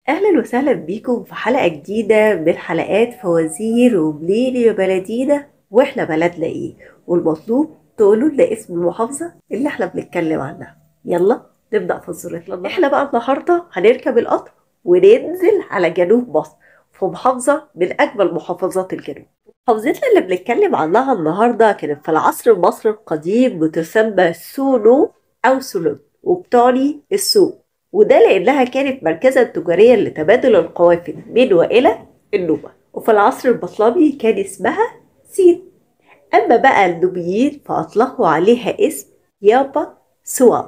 أهلا وسهلا بيكم في حلقة جديدة من حلقات فوازير ومنين يا بلدينا وإحنا بلدنا إيه. والمطلوب تقولوا لنا اسم المحافظة اللي إحنا بنتكلم عنها. يلا نبدأ فزورتنا النهاردة. إحنا بقى النهاردة هنركب القطر وننزل على جنوب مصر في محافظة من أجمل محافظات الجنوب. محافظتنا اللي بنتكلم عنها النهاردة كانت في العصر المصري القديم بتسمى سونو أو سولون، وبتعني السوق، وده لأنها كانت مركزا تجاريا لتبادل القوافل من وإلى النوبة. وفي العصر البطلمي كان اسمها سين. أما بقى النوبيين فأطلقوا عليها اسم يابا سوا.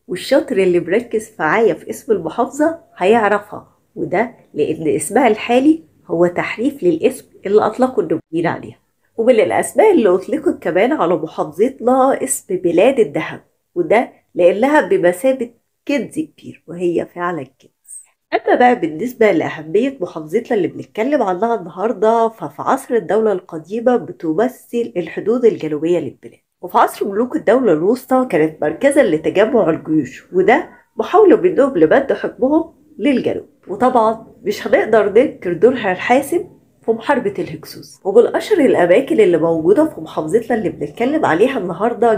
والشاطر اللي مركز معايا في اسم المحافظة هيعرفها، وده لأن اسمها الحالي هو تحريف للاسم اللي أطلقوا النوبيين عليها. ومن الأسماء اللي أطلقت كمان على محافظتنا اسم بلاد الذهب، وده لأنها بمثابة كنز كبير، وهي فعلا كنز. أما بقى بالنسبة لأهمية محافظتنا اللي بنتكلم عنها النهاردة، ففي عصر الدولة القديمة بتمثل الحدود الجنوبية للبلاد، وفي عصر ملوك الدولة الوسطى كانت مركزا لتجمع الجيوش، وده محاولة منهم لمد حكمهم للجنوب. وطبعا مش هنقدر ننكر دورها الحاسم في محاربة الهكسوس. ومن أشهر الأماكن اللي موجودة في محافظتنا اللي بنتكلم عليها النهاردة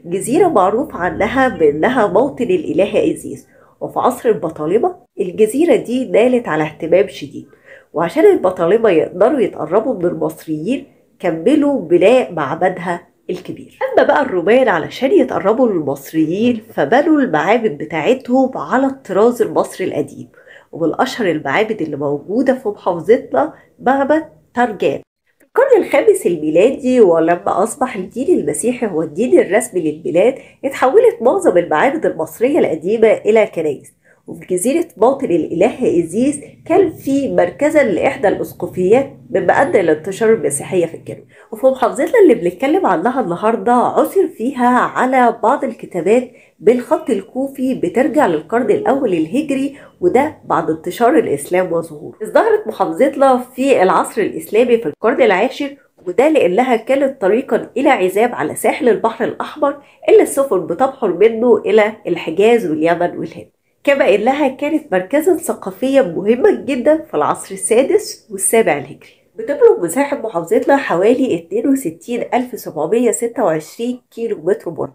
جزيرة معروف عنها بأنها موطن الإله إيزيس. وفي عصر البطالمة الجزيرة دي نالت على اهتمام شديد، وعشان البطالمة يقدروا يتقربوا من المصريين كملوا بناء معبدها الكبير. أما بقى الرومان علشان يتقربوا للمصريين فبنوا المعابد بتاعتهم على الطراز المصري القديم. ومن أشهر المعابد اللي موجودة في محافظتنا معبد ترجان. في القرن الخامس الميلادي، ولما أصبح الدين المسيحي هو الدين الرسمي للبلاد، اتحولت معظم المعابد المصرية القديمة إلى كنائس. وفي جزيرة موطن الإله إيزيس كان في مركزا لإحدى الأسقفيات، مما أدى إلى انتشار المسيحية في الجنوب. وفي محافظتنا اللي بنتكلم عنها النهاردة عثر فيها على بعض الكتابات بالخط الكوفي بترجع للقرن الأول الهجري، وده بعد انتشار الإسلام وظهوره. ازدهرت محافظتنا في العصر الإسلامي في القرن العاشر، وده لأنها كانت طريقا إلى عزاب على ساحل البحر الأحمر اللي السفن بتبحر منه إلى الحجاز واليمن والهند. كما إنها كانت مركزا ثقافيا مهما جدا في العصر السادس والسابع الهجري. بتبلغ مساحة محافظتنا حوالي 62726 كيلو متر مربع،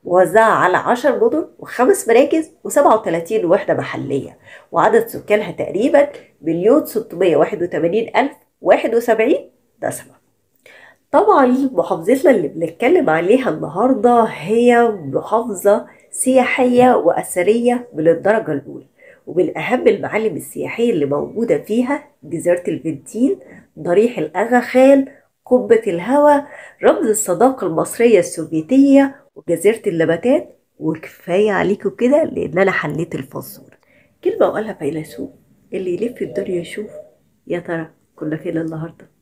موزعة على 10 مدن و5 مراكز و37 وحدة محلية، وعدد سكانها تقريبا 1,681,071 نسمة. طبعا محافظتنا اللي بنتكلم عليها النهاردة هي محافظة سياحية وأثرية من الدرجة الأولى، ومن أهم المعالم السياحية اللي موجودة فيها جزيرة الفنتين، ضريح الأغا خان، قبة الهوى، رمز الصداقة المصرية السوفيتية، وجزيرة النباتات. وكفاية عليكم كده لأن أنا حليت الفزورة. كلمة وقالها فيلسوف: اللي يلف الدنيا يشوف. يا ترى كنا فين النهارده؟